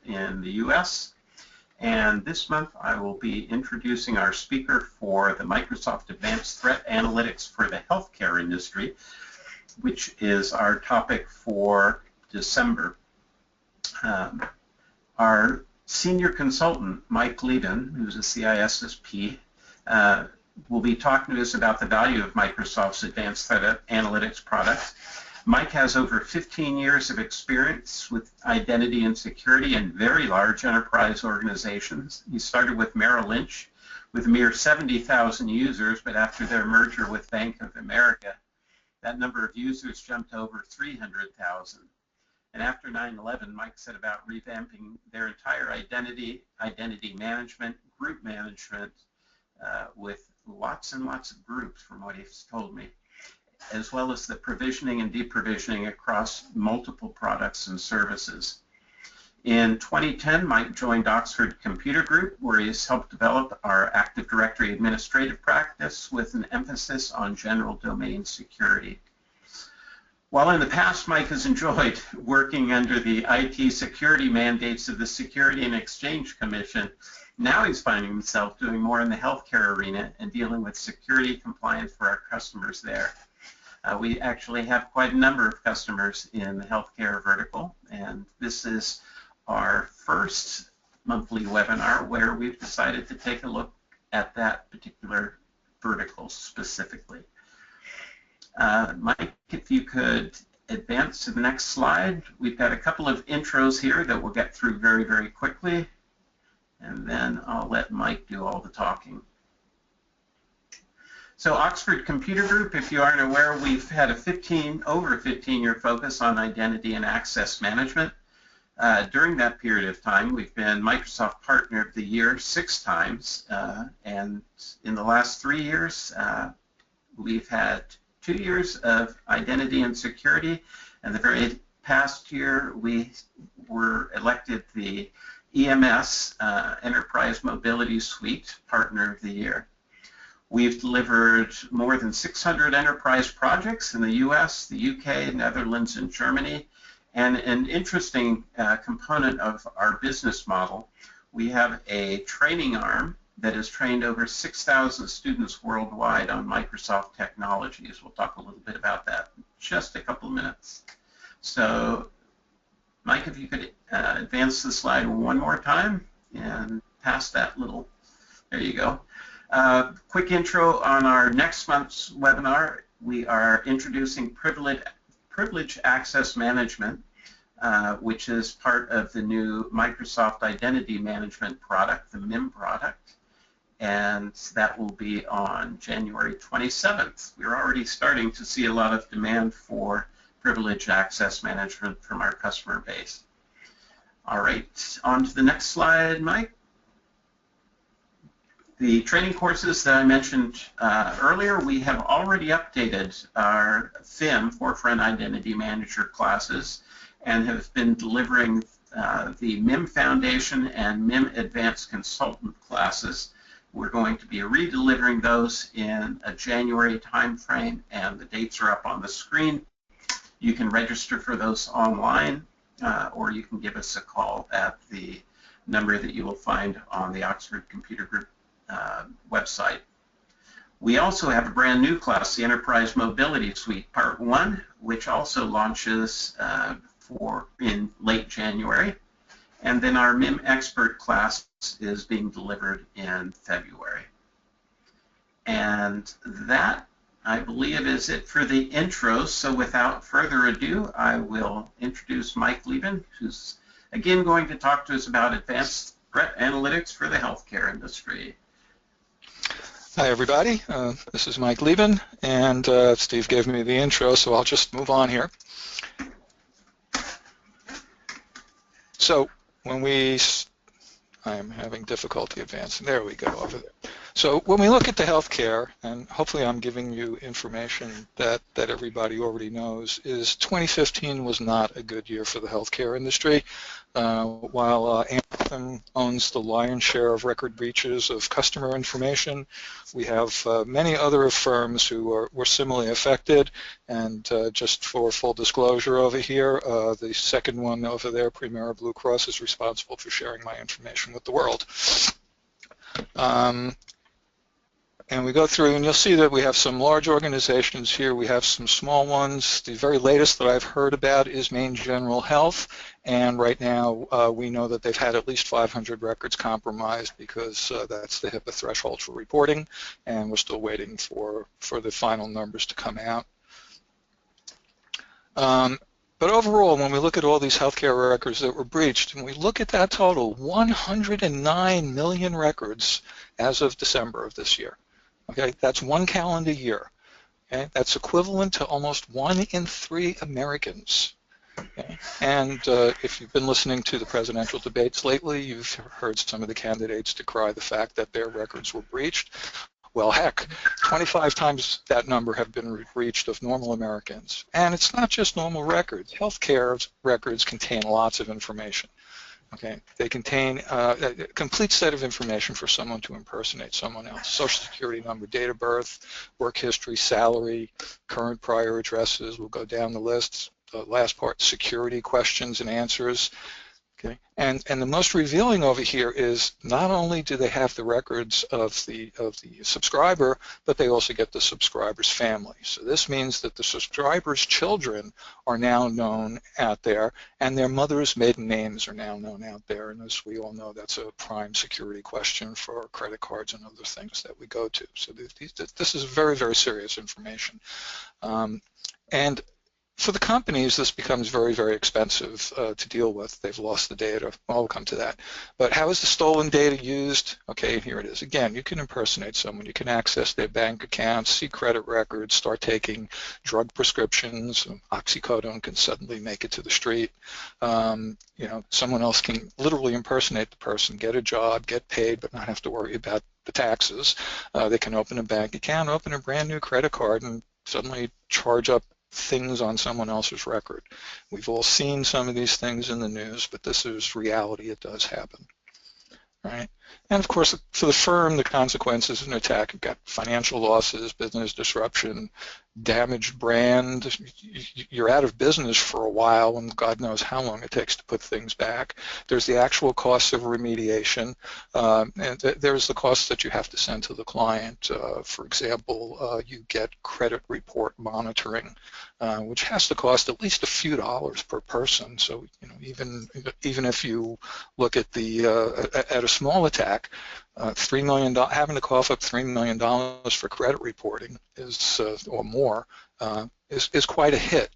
in the US. And this month I will be introducing our speaker for the Microsoft Advanced Threat Analytics for the healthcare industry, which is our topic for December. Our senior consultant, Mike Levin, who's a CISSP, will be talking to us about the value of Microsoft's Advanced Threat Analytics products. Mike has over 15 years of experience with identity and security in very large enterprise organizations. He started with Merrill Lynch with a mere 70,000 users, but after their merger with Bank of America, that number of users jumped to over 300,000. And after 9/11, Mike set about revamping their entire identity management, group management, with lots and lots of groups, from what he's told me, as well as the provisioning and deprovisioning across multiple products and services. In 2010, Mike joined Oxford Computer Group, where he's helped develop our Active Directory administrative practice with an emphasis on general domain security. While in the past Mike has enjoyed working under the IT security mandates of the Security and Exchange Commission, now he's finding himself doing more in the healthcare arena and dealing with security compliance for our customers there. We actually have quite a number of customers in the healthcare vertical, and this is our first monthly webinar where we've decided to take a look at that particular vertical specifically. Mike, if you could advance to the next slide. We've got a couple of intros here that we'll get through very, very quickly, and then I'll let Mike do all the talking. So Oxford Computer Group, if you aren't aware, we've had a over 15-year focus on identity and access management. During that period of time, we've been Microsoft Partner of the Year 6 times, and in the last 3 years, we've had 2 years of identity and security, and the very past year we were elected the EMS Enterprise Mobility Suite Partner of the Year. We've delivered more than 600 enterprise projects in the US, the UK, Netherlands, and Germany. And an interesting component of our business model, we have a training arm that has trained over 6,000 students worldwide on Microsoft technologies. We'll talk a little bit about that in just a couple of minutes. So, Mike, if you could advance the slide one more time and pass that little, there you go. Quick intro on our next month's webinar. We are introducing privilege access management, which is part of the new Microsoft Identity Management product, the MIM product, and that will be on January 27th. We're already starting to see a lot of demand for privilege access management from our customer base. All right, on to the next slide, Mike. The training courses that I mentioned earlier, we have already updated our FIM, Forefront Identity Manager classes, and have been delivering the MIM Foundation and MIM Advanced Consultant classes. We're going to be redelivering those in a January timeframe, and the dates are up on the screen. You can register for those online, or you can give us a call at the number that you will find on the Oxford Computer Group website. We also have a brand new class, the Enterprise Mobility Suite Part 1, which also launches in late January. And then our MIM Expert class is being delivered in February. And that, I believe, is it for the intros. So without further ado, I will introduce Mike Levin, who's again going to talk to us about advanced threat analytics for the healthcare industry. Hi everybody, this is Mike Levin, and Steve gave me the intro, so I'll just move on here. So I'm having difficulty advancing. There we go, over there. So when we look at the healthcare, and hopefully I'm giving you information that everybody already knows, is 2015 was not a good year for the healthcare industry. While Gotham owns the lion's share of record breaches of customer information. We have many other firms who were similarly affected, and just for full disclosure over here, the second one over there, Primera Blue Cross, is responsible for sharing my information with the world. And we go through, and you'll see that we have some large organizations here. We have some small ones. The very latest that I've heard about is Maine General Health, and right now we know that they've had at least 500 records compromised because that's the HIPAA threshold for reporting, and we're still waiting for the final numbers to come out. But overall, when we look at all these healthcare records that were breached, and we look at that total, 109 million records as of December of this year. Okay, that's 1 calendar year. Okay, that's equivalent to almost 1 in 3 Americans. Okay? And if you've been listening to the presidential debates lately, you've heard some of the candidates decry the fact that their records were breached. Well, heck, 25 times that number have been breached of normal Americans. And it's not just normal records. Healthcare records contain lots of information. Okay, they contain a complete set of information for someone to impersonate someone else. Social security number, date of birth, work history, salary, current prior addresses. We'll go down the list. The last part, security questions and answers. Okay, and the most revealing over here is not only do they have the records of the subscriber, but they also get the subscriber's family. So this means that the subscriber's children are now known out there, and their mother's maiden names are now known out there. And as we all know, that's a prime security question for credit cards and other things that we go to. So this is very, very serious information. And for the companies, this becomes very, very expensive to deal with. They've lost the data. Well, we'll come to that. But how is the stolen data used? Okay, here it is. Again, you can impersonate someone. You can access their bank accounts, see credit records, start taking drug prescriptions. Oxycodone can suddenly make it to the street. You know, someone else can literally impersonate the person, get a job, get paid, but not have to worry about the taxes. They can open a bank account, open a brand new credit card, and suddenly charge up things on someone else's record. We've all seen some of these things in the news, but this is reality. It does happen, right? And of course, for the firm, the consequences of an attack, you've got financial losses, business disruption, damaged brand. You're out of business for a while, and God knows how long it takes to put things back. There's the actual costs of remediation, and there's the costs that you have to send to the client. For example, you get credit report monitoring, which has to cost at least a few dollars per person. So, you know, even if you look at at a small attack, $3 million, having to cough up $3 million for credit reporting is, or more, is quite a hit.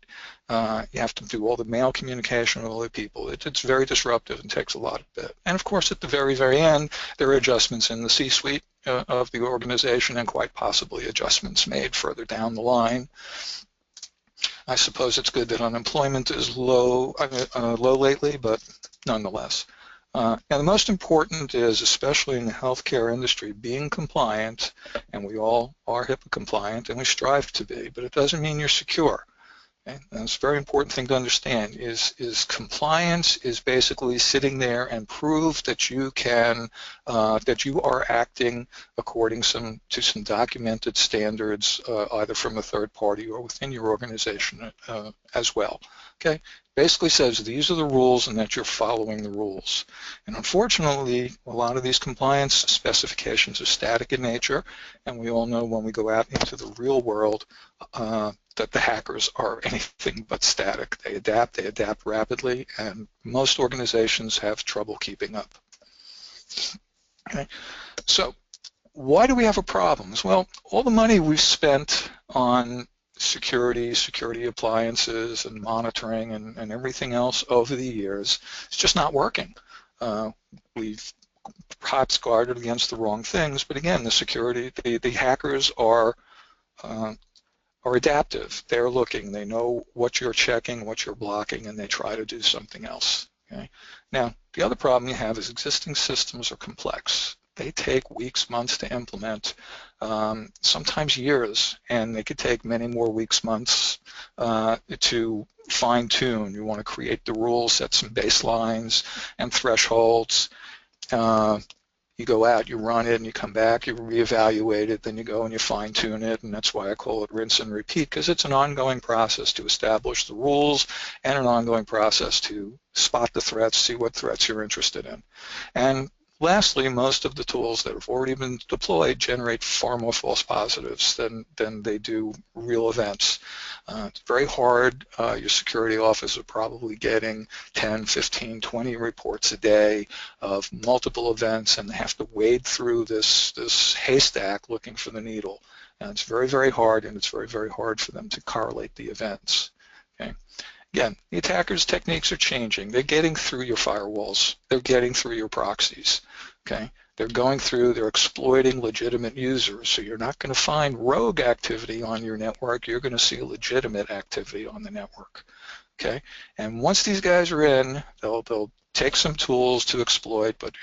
You have to do all the mail communication with all the people. It's very disruptive and takes a lot of it. And of course, at the very, very end, there are adjustments in the C-suite of the organization, and quite possibly adjustments made further down the line. I suppose it's good that unemployment is low lately, but nonetheless. And the most important is, especially in the healthcare industry, being compliant, and we all are HIPAA compliant, and we strive to be, but it doesn't mean you're secure. Okay? And it's a very important thing to understand, is compliance is basically sitting there and prove that you can, that you are acting according to some documented standards, either from a third party or within your organization as well. Okay? Basically says these are the rules and that you're following the rules. And unfortunately, a lot of these compliance specifications are static in nature, and we all know when we go out into the real world that the hackers are anything but static. They adapt rapidly, and most organizations have trouble keeping up. Okay, so why do we have a problem? Well, all the money we've spent on security appliances and monitoring and everything else over the years, it's just not working. We've perhaps guarded against the wrong things, but again, the hackers are adaptive. They're looking, they know what you're checking, what you're blocking, and they try to do something else. Okay? Now, the other problem you have is existing systems are complex. they take weeks, months to implement, sometimes years, and they could take many more weeks, months to fine-tune. You want to create the rules, set some baselines and thresholds. You go out, you run it, and you come back, you reevaluate it, then you go and you fine-tune it, and that's why I call it rinse and repeat, because it's an ongoing process to establish the rules and an ongoing process to spot the threats, see what threats you're interested in. And lastly, most of the tools that have already been deployed generate far more false positives than they do real events. It's very hard. Your security office are probably getting 10, 15, 20 reports a day of multiple events, and they have to wade through this haystack looking for the needle. And it's very, very hard, and it's very, very hard for them to correlate the events. Okay. Again, the attackers' techniques are changing. They're getting through your firewalls. They're getting through your proxies. Okay. They're going through, they're exploiting legitimate users. So you're not going to find rogue activity on your network. You're going to see legitimate activity on the network. Okay. And once these guys are in, they'll take some tools to exploit, but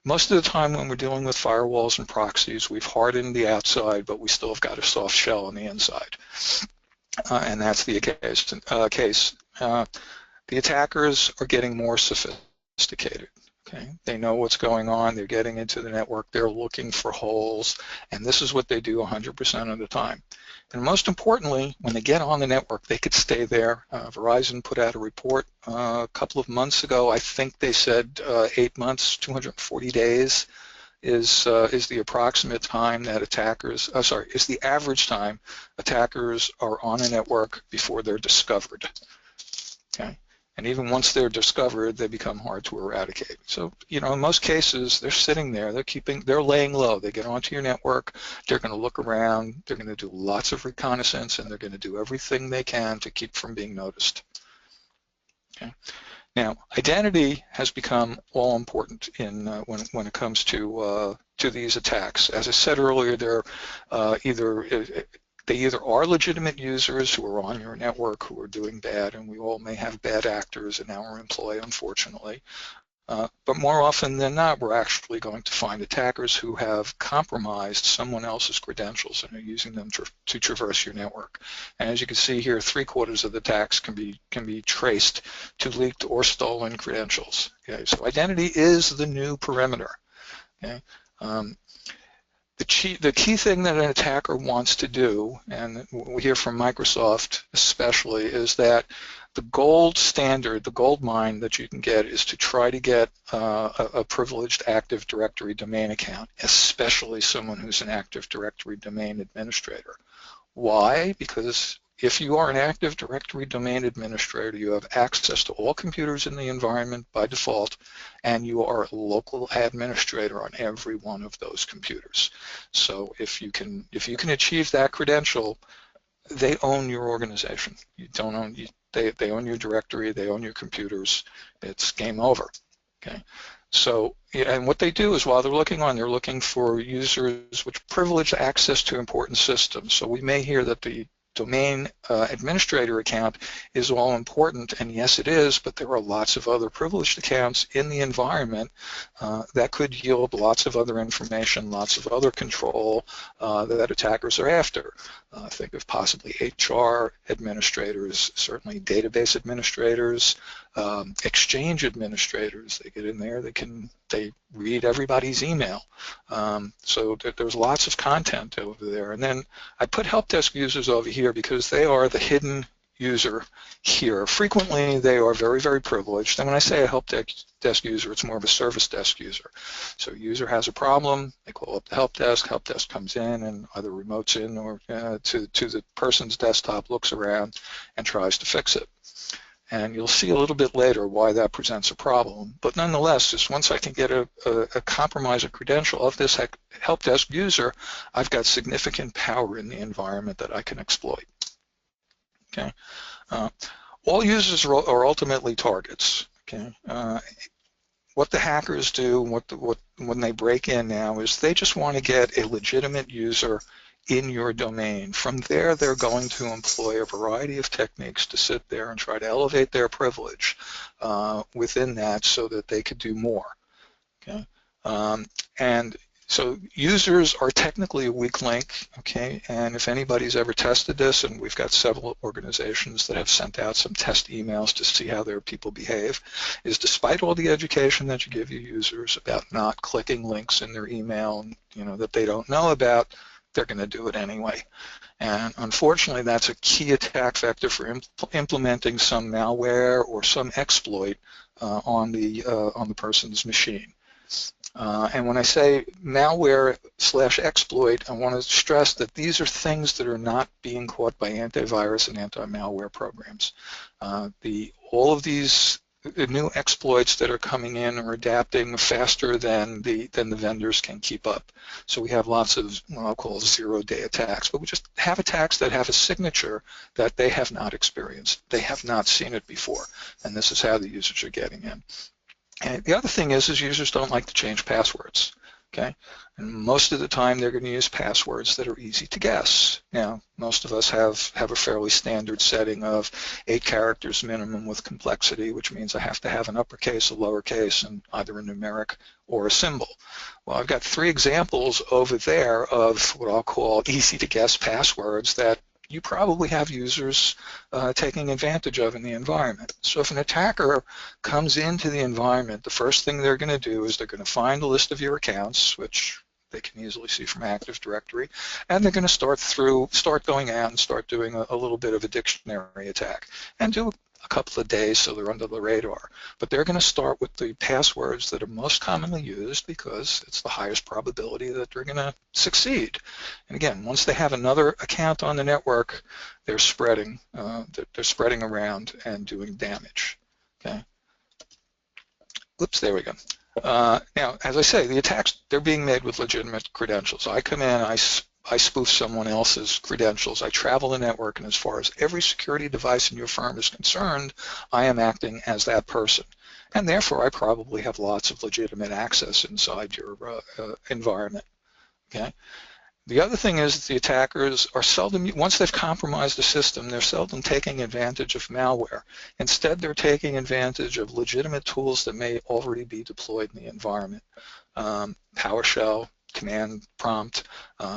most of the time when we're dealing with firewalls and proxies, we've hardened the outside, but we still have got a soft shell on the inside. And that's the case. The attackers are getting more sophisticated. Okay, they know what's going on. They're getting into the network. They're looking for holes, and this is what they do 100% of the time. And most importantly, when they get on the network, they could stay there. Verizon put out a report a couple of months ago. I think they said 8 months, 240 days is the approximate time that attackers, is the average time attackers are on a network before they're discovered. Okay. And even once they're discovered, they become hard to eradicate. So, in most cases, they're sitting there, they're laying low. They get onto your network, they're going to look around, they're going to do lots of reconnaissance, and they're going to do everything they can to keep from being noticed. Okay. Now, identity has become all important in when it comes to these attacks. As I said earlier, they either are legitimate users who are on your network who are doing bad, and we all may have bad actors in our employ, unfortunately. But more often than not, we're actually going to find attackers who have compromised someone else's credentials and are using them to traverse your network. And as you can see here, 3/4 of the attacks can be traced to leaked or stolen credentials. Okay, so identity is the new perimeter. Okay. The key thing that an attacker wants to do, and we hear from Microsoft especially, is that the gold standard, the gold mine that you can get is to try to get a privileged Active Directory domain account, especially someone who's an Active Directory domain administrator. Why? Because if you are an Active Directory domain administrator, you have access to all computers in the environment by default, and you are a local administrator on every one of those computers. So if you can achieve that credential, they own your organization. You don't own they own your directory, they own your computers. It's game over. Okay. So, and what they do is while they're looking for users with privileged access to important systems. So we may hear that the domain administrator account is all important, and yes it is, but there are lots of other privileged accounts in the environment that could yield lots of other information, lots of other control that attackers are after. Think of possibly HR administrators, certainly database administrators, exchange administrators. They get in there, they read everybody's email. So there's lots of content over there. And then I put help desk users over here because they are the hidden user here. Frequently, they are very, very privileged. And when I say a help desk user, it's more of a service desk user. So a user has a problem, they call up the help desk comes in and either remotes in or to the person's desktop, looks around and tries to fix it. And you'll see a little bit later why that presents a problem. But nonetheless, just once I can get a compromise credential of this help desk user, I've got significant power in the environment that I can exploit. Okay. All users are ultimately targets. Okay. What the hackers do, when they break in now, is they just want to get a legitimate user in your domain. From there, they're going to employ a variety of techniques to sit there and try to elevate their privilege within that so that they could do more. Okay. And so users are technically a weak link, okay, and if anybody's ever tested this, and we've got several organizations that have sent out some test emails to see how their people behave, is despite all the education that you give your users about not clicking links in their email, that they don't know about, they're going to do it anyway. And unfortunately, that's a key attack vector for implementing some malware or some exploit on the person's machine. And when I say malware/exploit, I want to stress that these are things that are not being caught by antivirus and anti-malware programs. All of these new exploits that are coming in are adapting faster than the vendors can keep up. So we have lots of what I'll call zero-day attacks, but we just have attacks that have a signature that they have not experienced. They have not seen it before, and this is how the users are getting in. And the other thing is users don't like to change passwords, okay? And most of the time they're going to use passwords that are easy to guess. Now, most of us have a fairly standard setting of 8 characters minimum with complexity, which means I have to have an uppercase, a lowercase, and either a numeric or a symbol. Well, I've got 3 examples over there of what I'll call easy to guess passwords that you probably have users taking advantage of in the environment. So if an attacker comes into the environment, the first thing they're going to do is they're going to find a list of your accounts, which they can easily see from Active Directory, and they're going to start going out and start doing a little bit of a dictionary attack and do a couple of days so they're under the radar. But they're going to start with the passwords that are most commonly used because it's the highest probability that they're going to succeed. And again, once they have another account on the network, they're spreading around and doing damage. Okay. Oops, there we go. Now, as I say, the attacks, they're being made with legitimate credentials. I come in, I spoof someone else's credentials. I travel the network, and as far as every security device in your firm is concerned, I am acting as that person. And therefore, I probably have lots of legitimate access inside your environment. Okay. The other thing is that the attackers are seldom, once they've compromised the system, they're seldom taking advantage of malware. Instead, they're taking advantage of legitimate tools that may already be deployed in the environment. PowerShell, command prompt,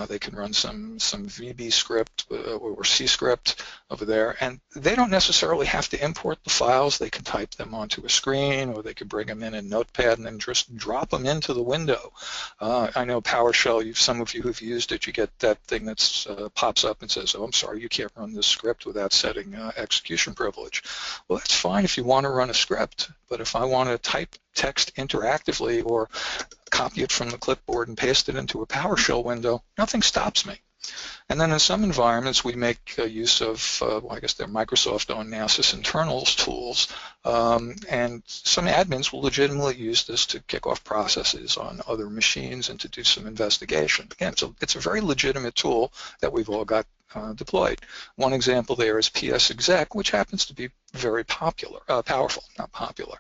they can run some VB script or C script over there, and they don't necessarily have to import the files. They can type them onto a screen, or they can bring them in Notepad and then just drop them into the window. I know PowerShell, some of you who've used it, you get that thing that pops up and says, oh, I'm sorry, you can't run this script without setting execution privilege. Well, that's fine if you want to run a script, but if I want to type text interactively or copy it from the clipboard and paste it into a PowerShell window, nothing stops me. And then in some environments, we make use of, well, I guess they're Microsoft-owned NASIS internals tools, and some admins will legitimately use this to kick off processes on other machines and to do some investigation. Again, it's a very legitimate tool that we've all got deployed. One example there is PSExec, which happens to be very powerful, not popular.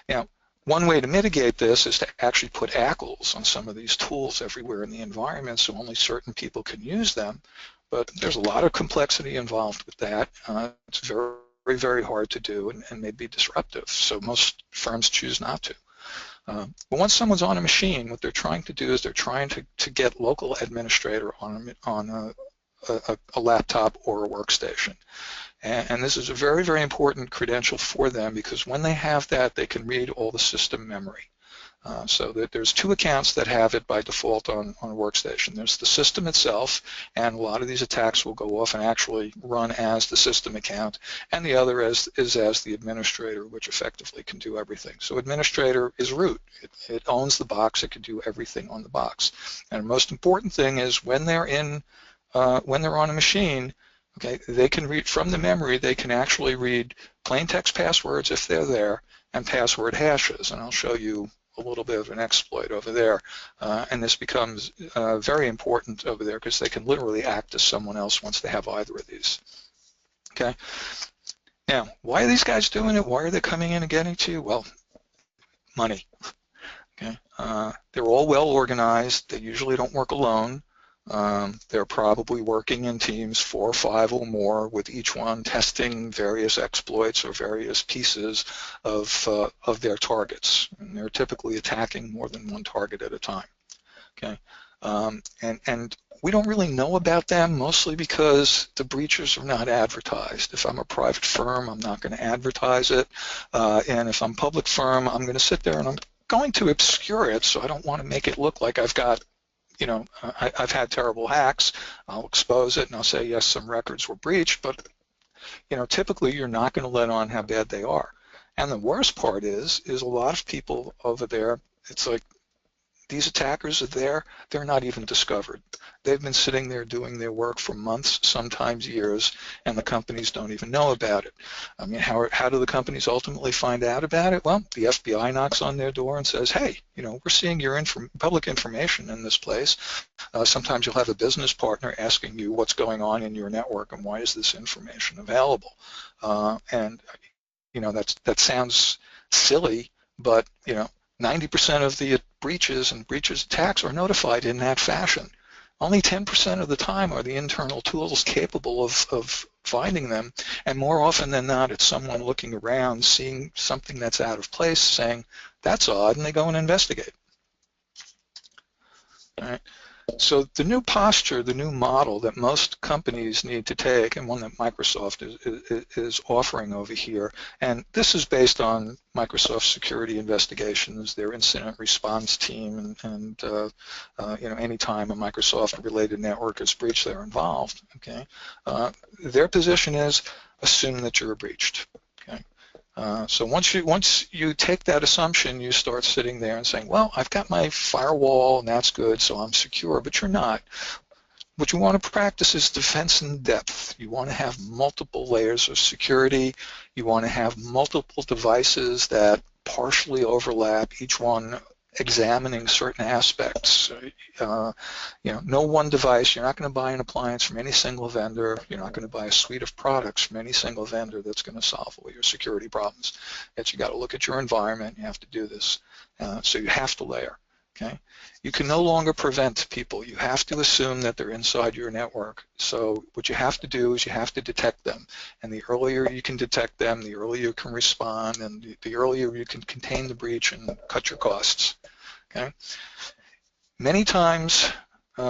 Now, one way to mitigate this is to actually put ACLs on some of these tools everywhere in the environment so only certain people can use them, but there's a lot of complexity involved with that. It's very, very hard to do and may be disruptive, so most firms choose not to. But once someone's on a machine, what they're trying to do is they're trying to get local administrator on a laptop or a workstation. And this is a very, very important credential for them because when they have that, they can read all the system memory. So that there's 2 accounts that have it by default on a workstation. There's the system itself, and a lot of these attacks will go off and actually run as the system account, and the other is as the administrator, which effectively can do everything. So administrator is root. It owns the box. It can do everything on the box. And the most important thing is when they're on a machine, okay, they can read from the memory. They can actually read plain text passwords if they're there and password hashes, and I'll show you a little bit of an exploit over there, and this becomes very important over there because they can literally act as someone else once they have either of these. Okay. Now, why are these guys doing it? Why are they coming in and getting to you? Well, money. Okay. They're all well organized. They usually don't work alone. They're probably working in teams 4 or 5 or more, with each one testing various exploits or various pieces of their targets. And and they're typically attacking more than one target at a time. Okay, and we don't really know about them, mostly because the breaches are not advertised. If I'm a private firm, I'm not going to advertise it, and if I'm a public firm, I'm going to sit there and I'm going to obscure it, so I don't want to make it look like I've got, you know, I've had terrible hacks. I'll expose it and I'll say, yes, some records were breached, but, you know, typically you're not going to let on how bad they are. And the worst part is a lot of people over there, it's like, these attackers are there, they're not even discovered. They've been sitting there doing their work for months, sometimes years, and the companies don't even know about it. I mean, how do the companies ultimately find out about it? Well, the FBI knocks on their door and says, hey, you know, we're seeing your public information in this place. Sometimes you'll have a business partner asking you what's going on in your network and why is this information available. And, you know, that sounds silly, but, you know, 90% of the breaches and attacks are notified in that fashion. Only 10% of the time are the internal tools capable of finding them, and more often than not, it's someone looking around, seeing something that's out of place, saying, that's odd, and they go and investigate. All right. So the new posture, the new model that most companies need to take, and one that Microsoft is offering over here, and this is based on Microsoft security investigations, their incident response team, and you know, anytime a Microsoft-related network is breached, they're involved. Okay, their position is assume that you're breached. Okay. So once you take that assumption, you start sitting there and saying, well, I've got my firewall and that's good, so I'm secure, but you're not. What you want to practice is defense in depth. You want to have multiple layers of security. You want to have multiple devices that partially overlap, each one examining certain aspects. You know, no one device. You're not going to buy an appliance from any single vendor. You're not going to buy a suite of products from any single vendor that's going to solve all your security problems. Yet you got to look at your environment. You have to do this. So you have to layer. Okay, you can no longer prevent people. You have to assume that they're inside your network. So what you have to do is you have to detect them. And the earlier you can detect them, the earlier you can respond, and the earlier you can contain the breach and cut your costs. Okay. Many times,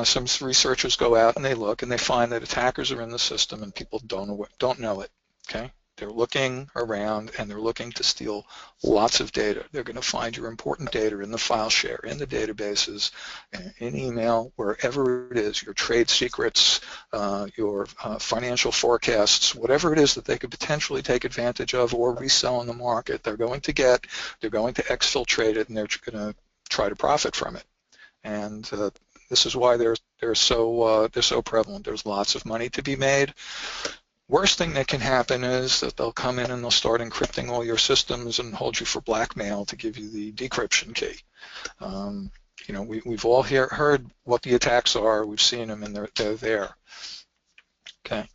some researchers go out and they look and they find that attackers are in the system and people don't know it. Okay. They're looking around and they're looking to steal lots of data. They're going to find your important data in the file share, in the databases, in email, wherever it is, your trade secrets, your financial forecasts, whatever it is that they could potentially take advantage of or resell in the market, they're going to exfiltrate it, and they're going to try to profit from it. And this is why they're so prevalent. There's lots of money to be made. Worst thing that can happen is that they'll come in and they'll start encrypting all your systems and hold you for blackmail to give you the decryption key. You know, we've all heard what the attacks are. We've seen them, and they're there. Okay.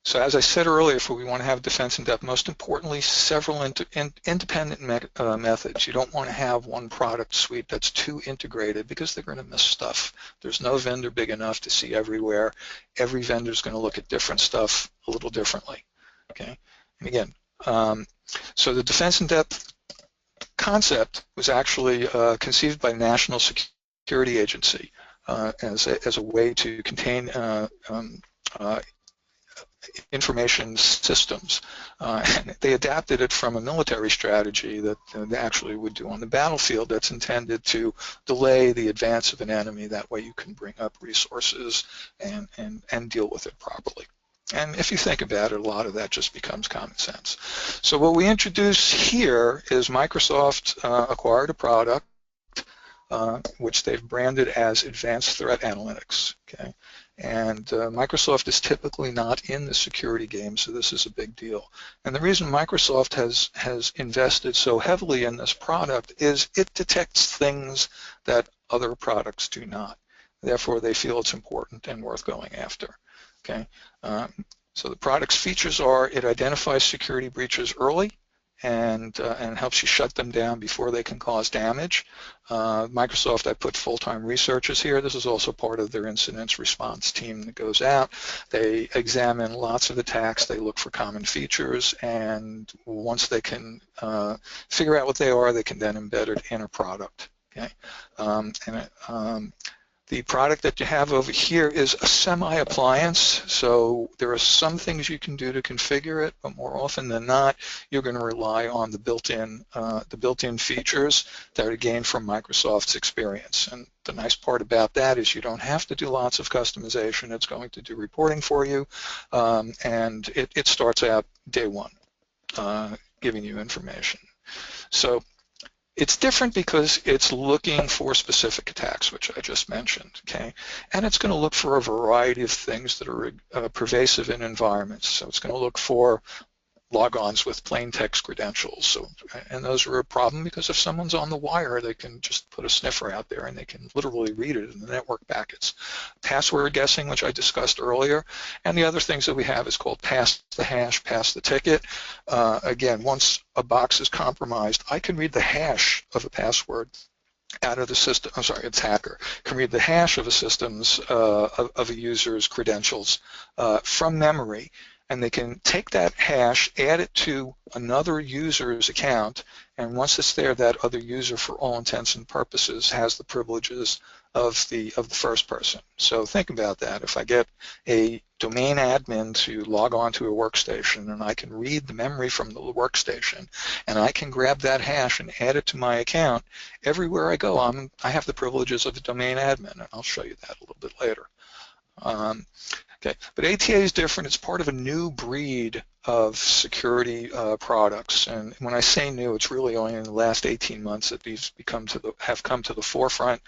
So as I said earlier, if we want to have defense in depth, most importantly, several independent methods. You don't want to have one product suite that's too integrated because they're going to miss stuff. There's no vendor big enough to see everywhere. Every vendor is going to look at different stuff a little differently. Okay, and again, so the defense in depth concept was actually conceived by the National Security Agency as a way to contain information systems. And they adapted it from a military strategy that they actually would do on the battlefield that's intended to delay the advance of an enemy. That way you can bring up resources and deal with it properly. And if you think about it, a lot of that just becomes common sense. So what we introduce here is Microsoft acquired a product which they've branded as Advanced Threat Analytics. Okay. And Microsoft is typically not in the security game, so this is a big deal. And the reason Microsoft has invested so heavily in this product is it detects things that other products do not. Therefore, they feel it's important and worth going after. Okay. So the product's features are it identifies security breaches early, and helps you shut them down before they can cause damage. Microsoft, I put full-time researchers here. This is also part of their incident response team that goes out. They examine lots of attacks. They look for common features, and once they can figure out what they are, they can then embed it in a product. Okay, the product that you have over here is a semi-appliance, so there are some things you can do to configure it, but more often than not, you're going to rely on the built-in features that are gained from Microsoft's experience. And the nice part about that is you don't have to do lots of customization. It's going to do reporting for you, and it starts out day one, giving you information. So it's different because it's looking for specific attacks, which I just mentioned, okay? And it's going to look for a variety of things that are pervasive in environments. So it's going to look for logons with plain text credentials. So, and those are a problem because if someone's on the wire, they can just put a sniffer out there and they can literally read it in the network packets. Password guessing, which I discussed earlier, and the other things that we have is called pass the hash, pass the ticket. Again, once a box is compromised, I can read the hash of a password out of the system. I'm sorry, attacker can read the hash of a system's of a user's credentials from memory, and they can take that hash, add it to another user's account, and once it's there, that other user, for all intents and purposes, has the privileges of the first person. So think about that. If I get a domain admin to log on to a workstation, and I can read the memory from the workstation, and I can grab that hash and add it to my account, everywhere I go, I have the privileges of the domain admin, and I'll show you that a little bit later. Okay, but ATA is different. It's part of a new breed of security products, and when I say new, it's really only in the last 18 months that these have come to the forefront.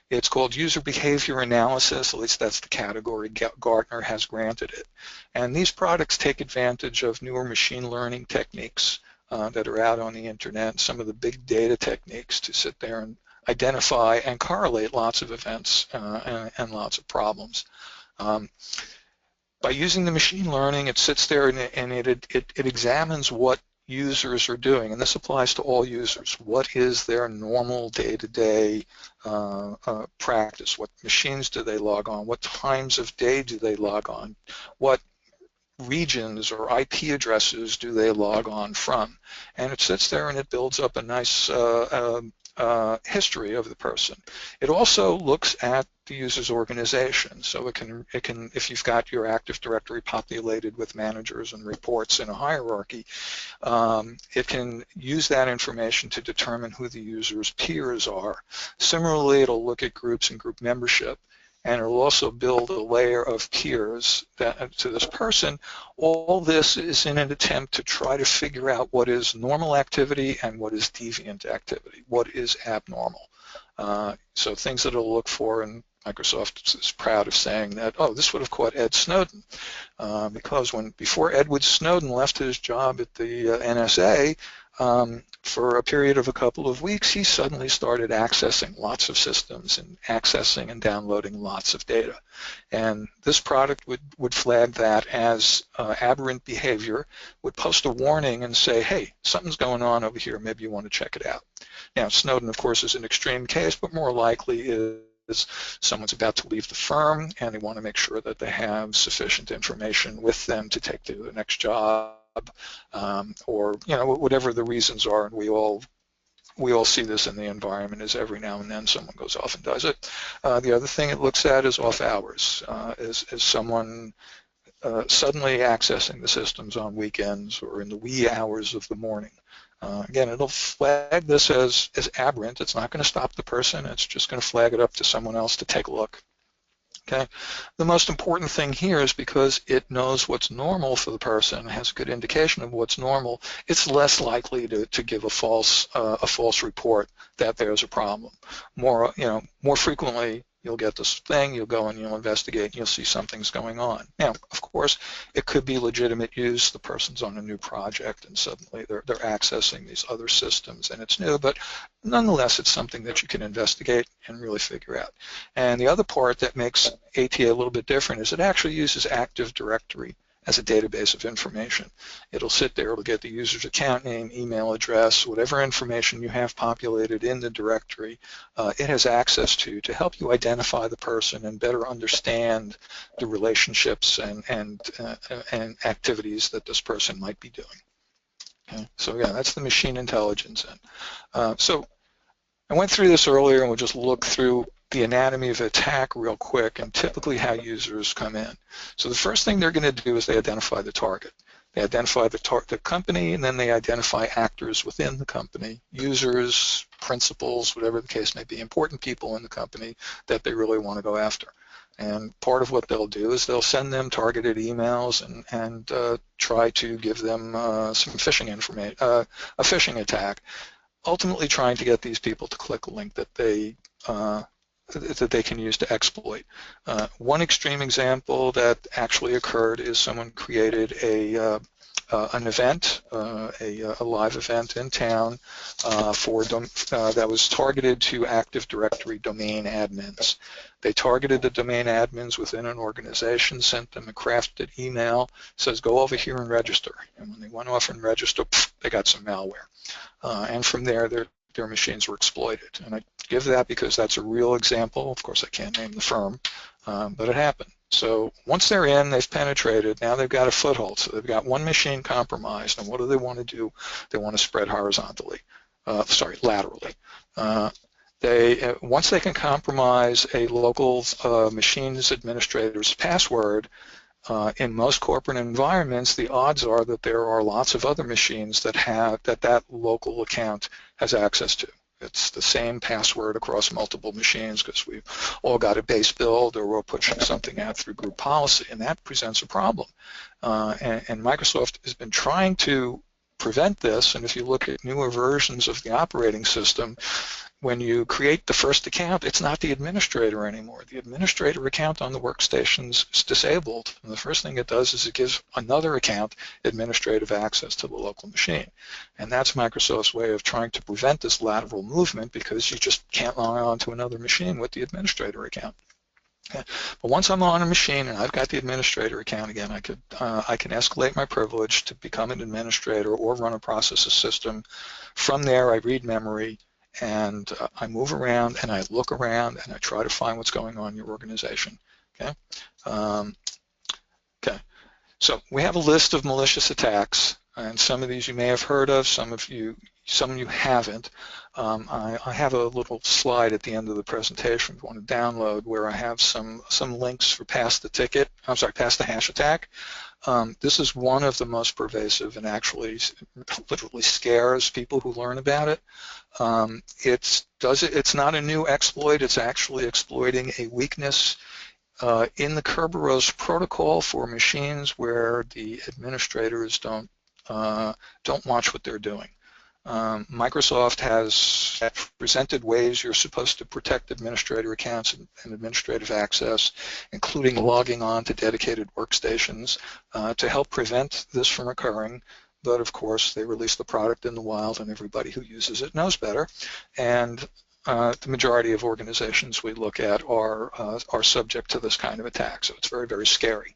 It's called user behavior analysis. At least that's the category Gartner has granted it. And these products take advantage of newer machine learning techniques that are out on the internet, some of the big data techniques to sit there and identify and correlate lots of events and lots of problems. By using the machine learning, it sits there and it examines what users are doing, and this applies to all users. What is their normal day-to-day practice? What machines do they log on? What times of day do they log on? What regions or IP addresses do they log on from? And it sits there and it builds up a nice history of the person. It also looks at the user's organization, so it can, if you've got your Active Directory populated with managers and reports in a hierarchy, it can use that information to determine who the user's peers are. Similarly, it'll look at groups and group membership, and it'll also build a layer of peers to this person. All this is in an attempt to try to figure out what is normal activity and what is deviant activity, what is abnormal. So things that it'll look for, and Microsoft is proud of saying that, oh, this would have caught Ed Snowden, because before Edward Snowden left his job at the NSA, for a period of a couple of weeks, he suddenly started accessing lots of systems and accessing and downloading lots of data. And this product would flag that as aberrant behavior, would post a warning and say, hey, something's going on over here, maybe you want to check it out. Now, Snowden, of course, is an extreme case, but more likely is someone's about to leave the firm and they want to make sure that they have sufficient information with them to take to the next job, or whatever the reasons are, and we all see this in the environment, is every now and then someone goes off and does it. The other thing it looks at is off hours. Is someone suddenly accessing the systems on weekends or in the wee hours of the morning? Again, it'll flag this as aberrant. It's not going to stop the person. It's just going to flag it up to someone else to take a look. Okay. The most important thing here is because it knows what's normal for the person, has a good indication of what's normal, it's less likely to give a false report that there's a problem. More frequently, you'll get this thing, you'll go and you'll investigate, and you'll see something's going on. Now, of course, it could be legitimate use. The person's on a new project and suddenly they're accessing these other systems and it's new, but nonetheless, it's something that you can investigate and really figure out. And the other part that makes ATA a little bit different is it actually uses Active Directory as a database of information. It'll sit there, it'll get the user's account name, email address, whatever information you have populated in the directory, it has access to help you identify the person and better understand the relationships and activities that this person might be doing. Okay? So yeah, that's the machine intelligence end. So I went through this earlier, and we'll just look through the anatomy of attack real quick and typically how users come in. So the first thing they're going to do is they identify the target. They identify the company, and then they identify actors within the company, users, principals, whatever the case may be, important people in the company that they really want to go after. And part of what they'll do is they'll send them targeted emails and try to give them some phishing information, a phishing attack, ultimately trying to get these people to click a link that they can use to exploit. One extreme example that actually occurred is someone created an event, a live event in town that was targeted to Active Directory domain admins. They targeted the domain admins within an organization, sent them a crafted email, says go over here and register. And when they went off and registered, they got some malware. And from there, their machines were exploited. And I give that because that's a real example. Of course, I can't name the firm, but it happened. So once they're in, they've penetrated, now they've got a foothold. So they've got one machine compromised, and what do they want to do? They want to spread laterally. Once they can compromise a local machine's administrator's password, in most corporate environments, the odds are that there are lots of other machines that local account has access to. It's the same password across multiple machines because we've all got a base build or we're pushing something out through group policy, and that presents a problem. And Microsoft has been trying to prevent this, and if you look at newer versions of the operating system, when you create the first account, it's not the administrator anymore. The administrator account on the workstations is disabled, and the first thing it does is it gives another account administrative access to the local machine. And that's Microsoft's way of trying to prevent this lateral movement because you just can't log on to another machine with the administrator account. Okay. But once I'm on a machine and I've got the administrator account again, I can escalate my privilege to become an administrator or run a process system. From there, I read memory, and I move around and I look around and I try to find what's going on in your organization. Okay. Okay. So we have a list of malicious attacks, and some of these you may have heard of, some you haven't. I have a little slide at the end of the presentation if you want to download where I have some links for pass the hash attack. This is one of the most pervasive and actually literally scares people who learn about it. It's not a new exploit. It's actually exploiting a weakness in the Kerberos protocol for machines where the administrators don't watch what they're doing. Microsoft has presented ways you're supposed to protect administrator accounts and administrative access, including logging on to dedicated workstations to help prevent this from occurring. But of course, they release the product in the wild, and everybody who uses it knows better. And the majority of organizations we look at are subject to this kind of attack. So it's very, very scary.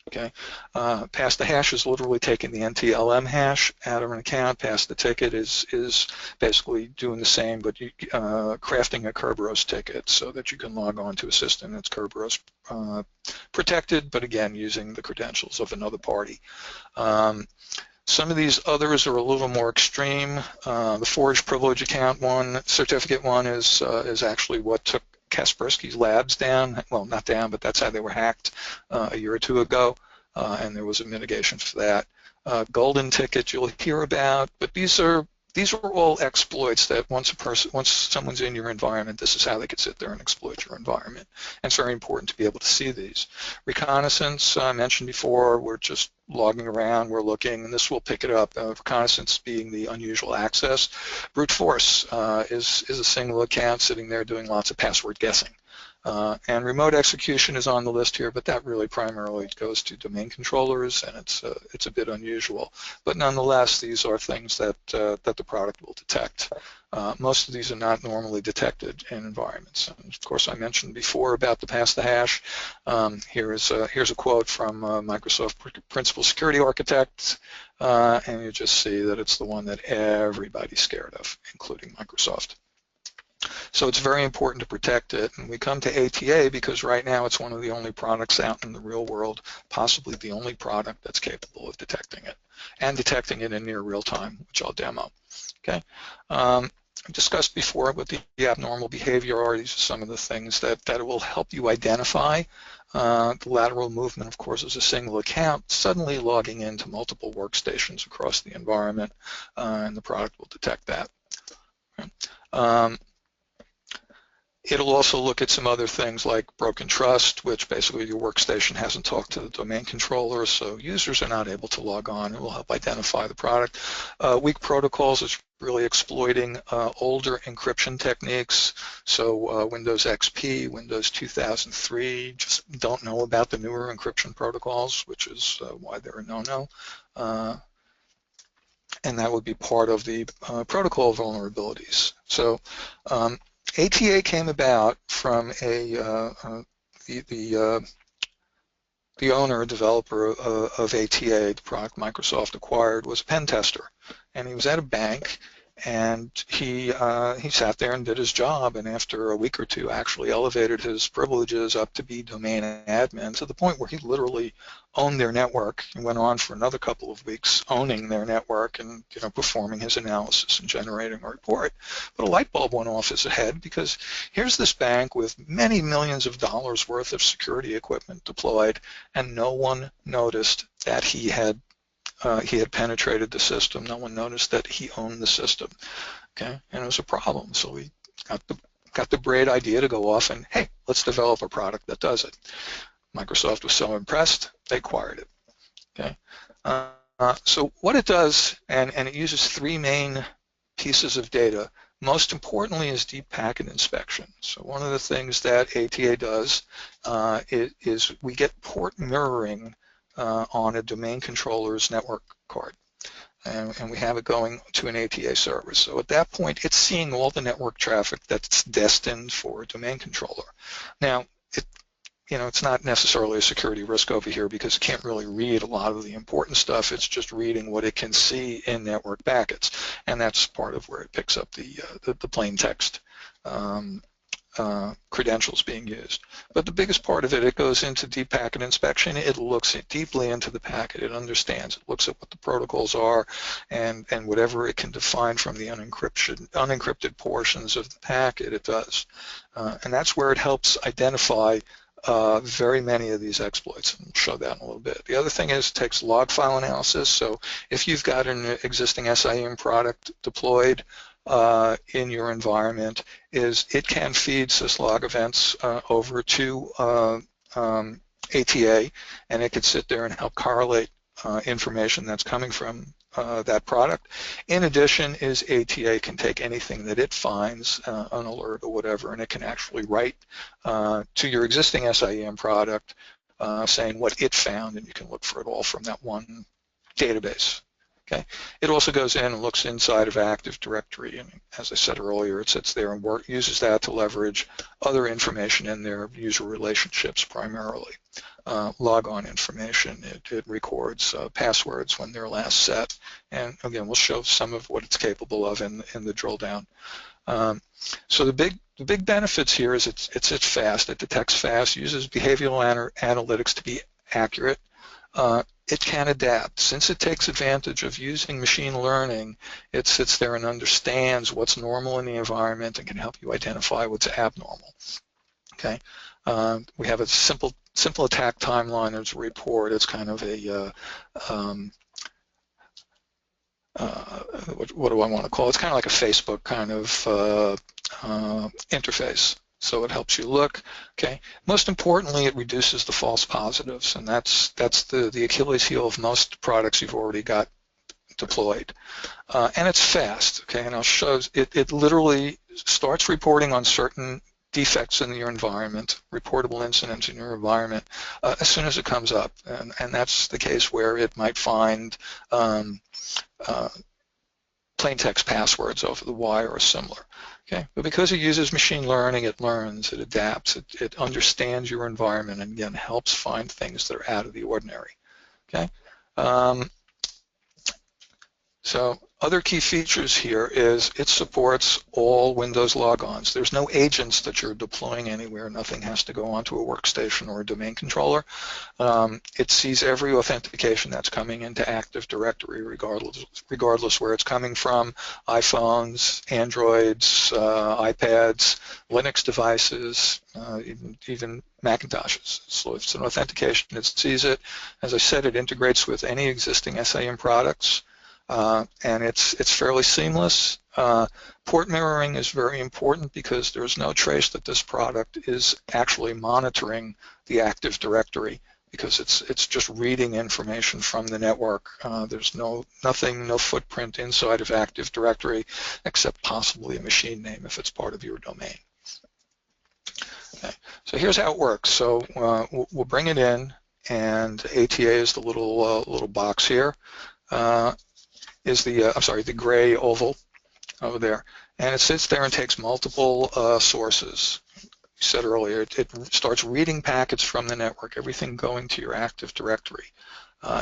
Okay, pass the hash is literally taking the NTLM hash out of an account. Pass the ticket is basically doing the same, but crafting a Kerberos ticket so that you can log on to a system that's Kerberos protected, but again using the credentials of another party. Some of these others are a little more extreme. The forged privilege account certificate one is actually what took Kaspersky's labs down. Well, not down, but that's how they were hacked a year or two ago, and there was a mitigation for that. Golden ticket you'll hear about, but these are all exploits that once someone's in your environment, this is how they could sit there and exploit your environment. And it's very important to be able to see these. Reconnaissance, I mentioned before, we're just logging around, we're looking, and this will pick it up. Reconnaissance being the unusual access. Brute force is a single account sitting there doing lots of password guessing. And remote execution is on the list here, but that really primarily goes to domain controllers, and it's a bit unusual. But nonetheless, these are things that the product will detect. Most of these are not normally detected in environments. And of course, I mentioned before about the pass the hash. Here's a quote from Microsoft Principal Security Architect, and you just see that it's the one that everybody's scared of, including Microsoft. So it's very important to protect it, and we come to ATA because right now it's one of the only products out in the real world, possibly the only product that's capable of detecting it, and detecting it in near real time, which I'll demo. Okay. Discussed before with the abnormal behavior. These are some of the things that will help you identify. The lateral movement, of course, is a single account, suddenly logging into multiple workstations across the environment, and the product will detect that. It'll also look at some other things like broken trust, which basically your workstation hasn't talked to the domain controller, so users are not able to log on. It will help identify the product. Weak protocols is really exploiting older encryption techniques. So Windows XP, Windows 2003 just don't know about the newer encryption protocols, which is why they're a no-no. And that would be part of the protocol vulnerabilities. So ATA came about from the owner, developer of ATA, the product Microsoft acquired, was a pen tester, and he was at a bank, and he sat there and did his job, and after a week or two actually elevated his privileges up to be domain admin to the point where he literally owned their network and went on for another couple of weeks owning their network and performing his analysis and generating a report. But a light bulb went off his head, because here's this bank with many millions of dollars worth of security equipment deployed, and no one noticed that he had penetrated the system. No one noticed that he owned the system. Okay, and it was a problem. So we got the great idea to go off and, hey, let's develop a product that does it. Microsoft was so impressed, they acquired it. Okay, so what it does, and it uses three main pieces of data. Most importantly is deep packet inspection. So one of the things that ATA does is we get port mirroring on a domain controller's network card. And we have it going to an ATA server. So at that point, it's seeing all the network traffic that's destined for a domain controller. Now, it's not necessarily a security risk over here, because it can't really read a lot of the important stuff. It's just reading what it can see in network packets, and that's part of where it picks up the plain text credentials being used. But the biggest part of it, it goes into deep packet inspection. It looks deeply into the packet. It understands. It looks at what the protocols are, and whatever it can define from the unencrypted portions of the packet, it does. And that's where it helps identify very many of these exploits, and we'll show that in a little bit. The other thing is it takes log file analysis. So if you've got an existing SIEM product deployed in your environment, it can feed syslog events over to ATA, and it could sit there and help correlate information that's coming from that product. In addition, is ATA can take anything that it finds, an alert or whatever, and it can actually write to your existing SIEM product saying what it found, and you can look for it all from that one database. Okay. It also goes in and looks inside of Active Directory, and as I said earlier, it sits there and uses that to leverage other information in their user relationships primarily. Logon information, it records passwords when they're last set, and again, we'll show some of what it's capable of in the drill down. So the big benefits here is it's fast, it detects fast, uses behavioral analytics to be accurate. It can adapt. Since it takes advantage of using machine learning, it sits there and understands what's normal in the environment and can help you identify what's abnormal. Okay, we have a simple attack timeline as a report. It's kind of a what do I want to call it? It's kind of like a Facebook kind of interface. So it helps you look. Okay. Most importantly, it reduces the false positives, and that's the Achilles heel of most products you've already got deployed. And it's fast. Okay, and I'll show it literally starts reporting on certain defects in your environment, reportable incidents in your environment, as soon as it comes up. And that's the case where it might find plain text passwords over the wire or similar. Okay, but because it uses machine learning, it learns, it adapts, it understands your environment, and again helps find things that are out of the ordinary. Okay, so other key features here is it supports all Windows logons. There's no agents that you're deploying anywhere. Nothing has to go onto a workstation or a domain controller. It sees every authentication that's coming into Active Directory, regardless where it's coming from: iPhones, Androids, iPads, Linux devices, even Macintoshes. So if it's an authentication, it sees it. As I said, it integrates with any existing SIM products. And it's fairly seamless. Port mirroring is very important because there's no trace that this product is actually monitoring the Active Directory, because it's just reading information from the network. There's no footprint inside of Active Directory except possibly a machine name if it's part of your domain. Okay. So here's how it works. So we'll bring it in, and ATA is the little box here. Is the gray oval over there, and it sits there and takes multiple sources. You said earlier, it starts reading packets from the network, everything going to your Active Directory.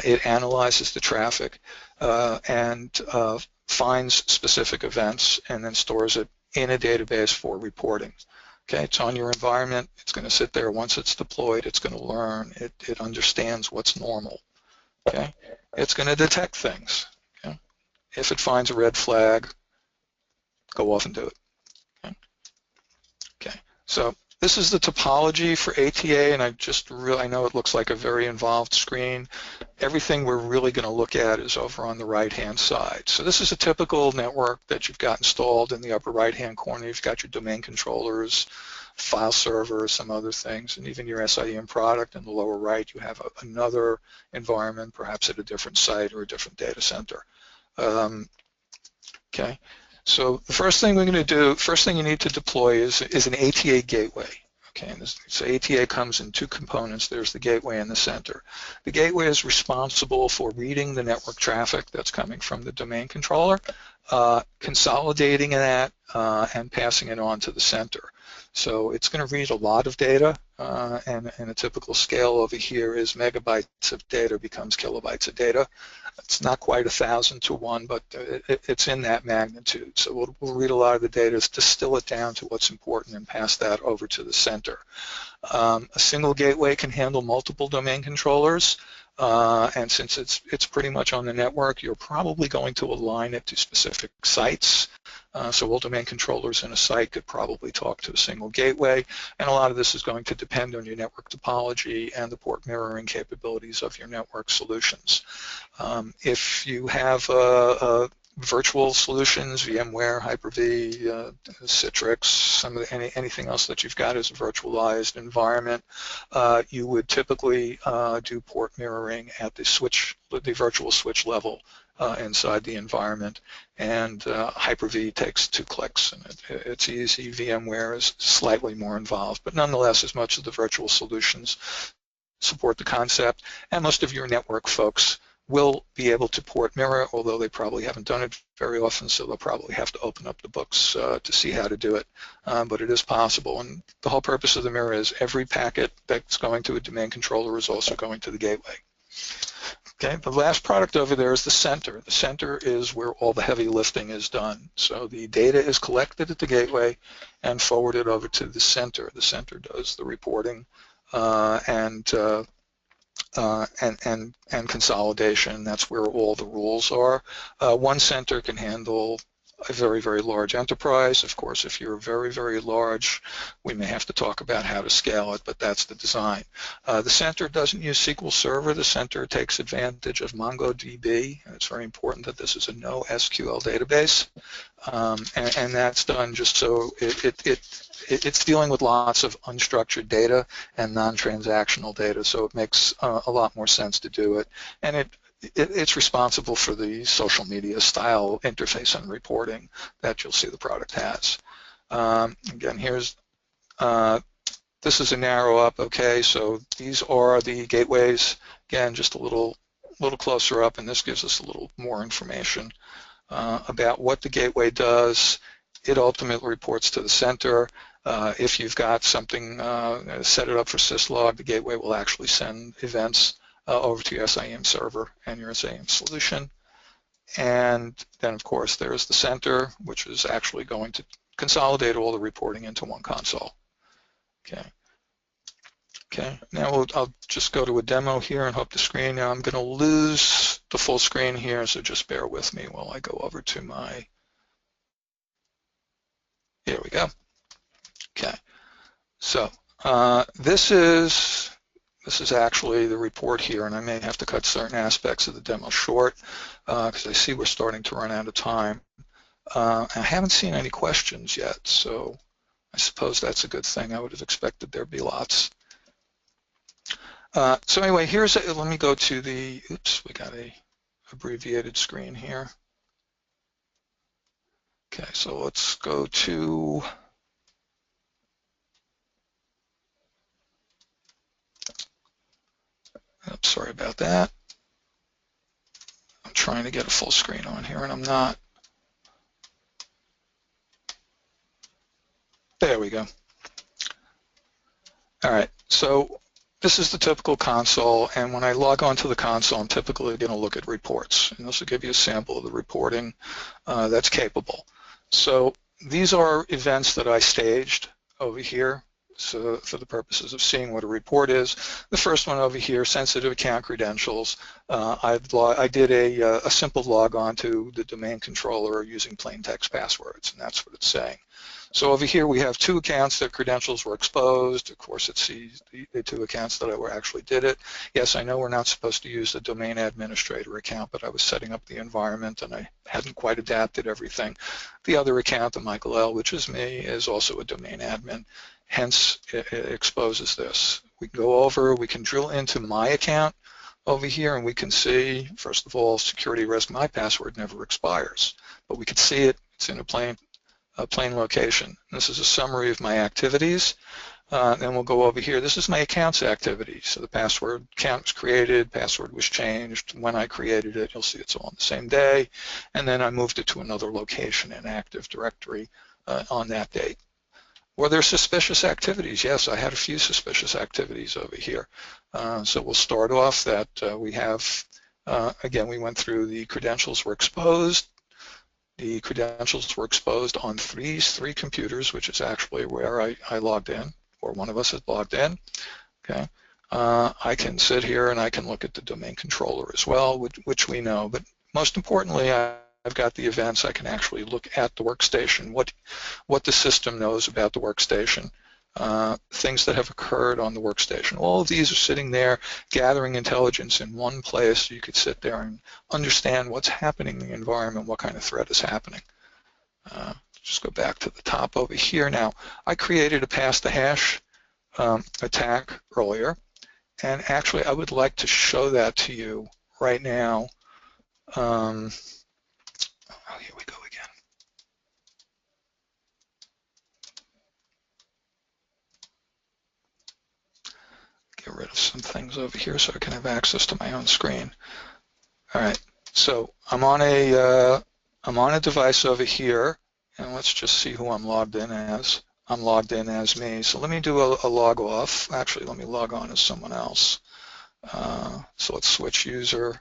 It analyzes the traffic and finds specific events, and then stores it in a database for reporting. Okay, it's on your environment. It's going to sit there. Once it's deployed, it's going to learn. It understands what's normal. Okay, it's going to detect things. If it finds a red flag, go off and do it. Okay. So this is the topology for ATA, and I know it looks like a very involved screen. Everything we're really going to look at is over on the right-hand side. So this is a typical network that you've got installed. In the upper right-hand corner, you've got your domain controllers, file server, some other things, and even your SIM product. In the lower right, you have another environment, perhaps at a different site or a different data center. Okay, so the first thing we're going to do, first thing you need to deploy is an ATA gateway. Okay, and so ATA comes in two components. There's the gateway and the center. The gateway is responsible for reading the network traffic that's coming from the domain controller, consolidating that, and passing it on to the center. So it's going to read a lot of data, and a typical scale over here is megabytes of data becomes kilobytes of data. It's not quite 1,000 to 1, but it's in that magnitude. So we'll read a lot of the data, distill it down to what's important, and pass that over to the center. A single gateway can handle multiple domain controllers, and since it's pretty much on the network, you're probably going to align it to specific sites. So all domain controllers in a site could probably talk to a single gateway, and a lot of this is going to depend on your network topology and the port mirroring capabilities of your network solutions. If you have virtual solutions, VMware, Hyper-V, Citrix, anything else that you've got as a virtualized environment, you would typically do port mirroring at the virtual switch level inside the environment, and Hyper-V takes 2 clicks, and it's easy. VMware is slightly more involved, but nonetheless, as much of the virtual solutions support the concept, and most of your network folks will be able to port mirror, although they probably haven't done it very often, so they'll probably have to open up the books to see how to do it, but it is possible. And the whole purpose of the mirror is every packet that's going to a domain controller is also going to the gateway. Okay, the last product over there is the center. The center is where all the heavy lifting is done. So the data is collected at the gateway and forwarded over to the center. The center does the reporting and consolidation. That's where all the rules are. One center can handle a very, very large enterprise. Of course, if you're very, very large, we may have to talk about how to scale it, but that's the design. The center doesn't use SQL Server. The center takes advantage of MongoDB, and it's very important that this is a NoSQL database, and that's done just so it's dealing with lots of unstructured data and non-transactional data, so it makes a lot more sense to do it, and it's responsible for the social media style interface and reporting that you'll see the product has. Again, here's This is a narrow up, okay, so these are the gateways. Again, just a little closer up, and this gives us a little more information about what the gateway does. It ultimately reports to the center. If you've got something, set it up for syslog, the gateway will actually send events over to your SIEM server and your SIEM solution. And then, of course, there's the center, which is actually going to consolidate all the reporting into one console. Okay. Now I'll just go to a demo here and hope the screen. Now I'm going to lose the full screen here, so just bear with me while I go over to my. Here we go. Okay. So this is actually the report here, and I may have to cut certain aspects of the demo short because I see we're starting to run out of time. I haven't seen any questions yet, so I suppose that's a good thing. I would have expected there'd be lots. So anyway, let me go to the, oops, we got a abbreviated screen here. Okay, so let's go to, oops, sorry about that. I'm trying to get a full screen on here and I'm not. There we go. All right, so this is the typical console, and when I log on to the console, I'm typically going to look at reports, and this will give you a sample of the reporting that's capable. So these are events that I staged over here, so for the purposes of seeing what a report is. The first one over here, sensitive account credentials. I did a simple log on to the domain controller using plain text passwords, and that's what it's saying. So over here we have two accounts that credentials were exposed. Of course, it sees the two accounts that I actually did it. Yes, I know we're not supposed to use the domain administrator account, but I was setting up the environment and I hadn't quite adapted everything. The other account, the Michael L., which is me, is also a domain admin. Hence, it exposes this. We can go over, we can drill into my account over here, and we can see, first of all, security risk, my password never expires. But we can see it, it's in a plain location. This is a summary of my activities. Then we'll go over here. This is my accounts activity. So the password account was created, password was changed. When I created it, you'll see it's all on the same day. And then I moved it to another location in Active Directory on that date. Were there suspicious activities? Yes, I had a few suspicious activities over here. So we'll start off that we have, again, we went through the credentials were exposed. The credentials were exposed on these three computers, which is actually where I logged in, or one of us has logged in. Okay, I can sit here and I can look at the domain controller as well, which we know. But most importantly, I've got the events. I can actually look at the workstation, what the system knows about the workstation, things that have occurred on the workstation. All of these are sitting there gathering intelligence in one place. You could sit there and understand what's happening in the environment, what kind of threat is happening. Just go back to the top over here. Now, I created a pass the hash attack earlier, and actually I would like to show that to you right now. Oh, here we go again. Get rid of some things over here so I can have access to my own screen. All right, so I'm on a device over here, and let's just see who I'm logged in as. I'm logged in as me. So let me do a log off. Actually, let me log on as someone else. So let's switch user.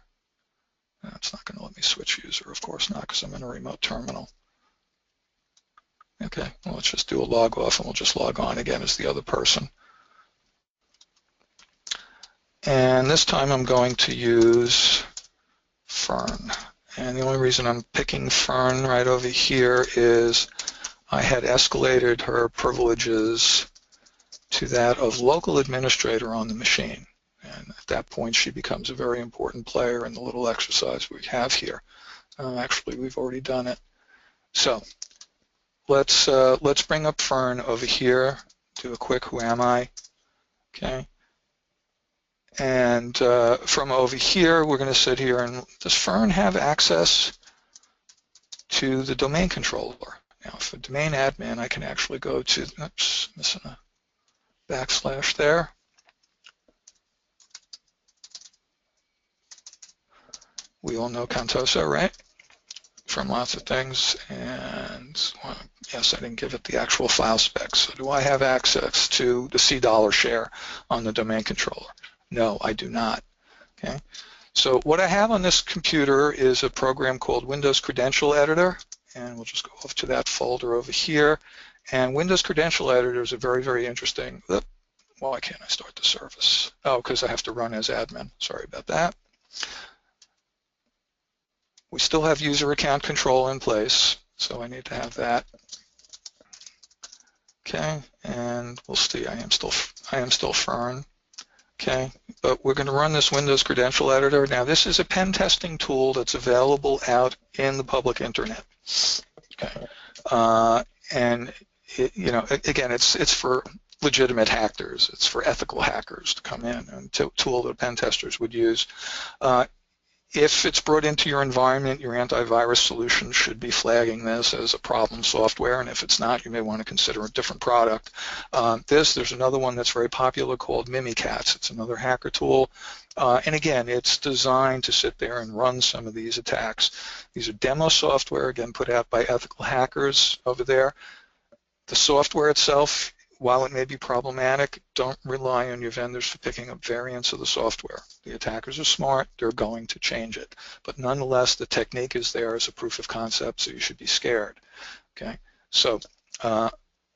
It's not going to let me switch user, of course not, because I'm in a remote terminal. Okay, well, let's just do a log off, and we'll just log on again as the other person. And this time I'm going to use Fern. And the only reason I'm picking Fern right over here is I had escalated her privileges to that of local administrator on the machine. And at that point, she becomes a very important player in the little exercise we have here. Actually, we've already done it. So let's bring up Fern over here, do a quick who am I, okay? And from over here, we're going to sit here and does Fern have access to the domain controller? Now, for domain admin, I can actually go to, oops, missing a backslash there. We all know Contoso, right? From lots of things, and well, yes, I didn't give it the actual file specs. So do I have access to the $C share on the domain controller? No, I do not. Okay. So what I have on this computer is a program called Windows Credential Editor, and we'll just go off to that folder over here. And Windows Credential Editor is a very, very interesting. Why can't I start the service? Oh, because I have to run as admin. Sorry about that. We still have user account control in place, so I need to have that. Okay, and we'll see. I am still Fern. Okay, but we're going to run this Windows Credential Editor. Now, this is a pen testing tool that's available out in the public internet. Okay, and again, it's for legitimate hackers. It's for ethical hackers to come in, and tool that pen testers would use. If it's brought into your environment, your antivirus solution should be flagging this as a problem software, and if it's not, you may want to consider a different product. There's another one that's very popular called Mimikatz. It's another hacker tool, and again, it's designed to sit there and run some of these attacks. These are demo software, again, put out by ethical hackers over there. The software itself, while it may be problematic, don't rely on your vendors for picking up variants of the software. The attackers are smart, they're going to change it. But nonetheless, the technique is there as a proof of concept, so you should be scared. Okay, so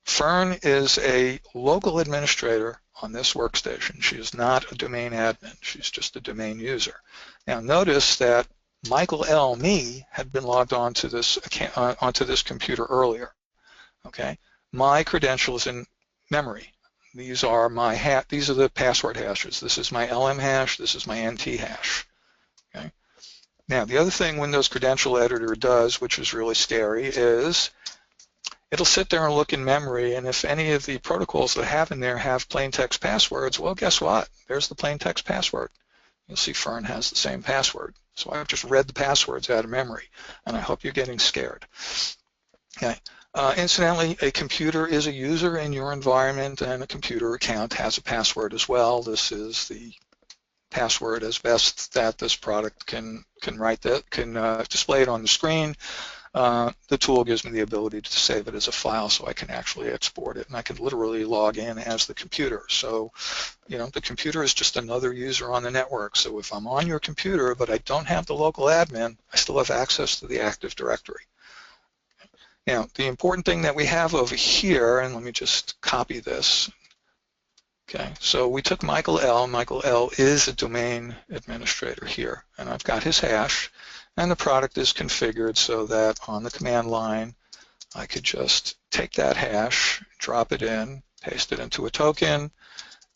Fern is a local administrator on this workstation. She is not a domain admin, she's just a domain user. Now notice that Michael L. Me had been logged onto this computer earlier. Okay, my credentials in memory. These are these are the password hashes. This is my LM hash. This is my NT hash. Okay. Now, the other thing Windows Credential Editor does, which is really scary, is it'll sit there and look in memory, and if any of the protocols that I have in there have plain text passwords, well, guess what? There's the plain text password. You'll see Fern has the same password. So I've just read the passwords out of memory, and I hope you're getting scared. Okay. Incidentally, a computer is a user in your environment, and a computer account has a password as well. This is the password as best that this product can display it on the screen. The tool gives me the ability to save it as a file, so I can actually export it, and I can literally log in as the computer. So, the computer is just another user on the network. So if I'm on your computer, but I don't have the local admin, I still have access to the Active Directory. Now, the important thing that we have over here, and let me just copy this. Okay, so we took Michael L. Michael L. is a domain administrator here, and I've got his hash, and the product is configured so that on the command line, I could just take that hash, drop it in, paste it into a token,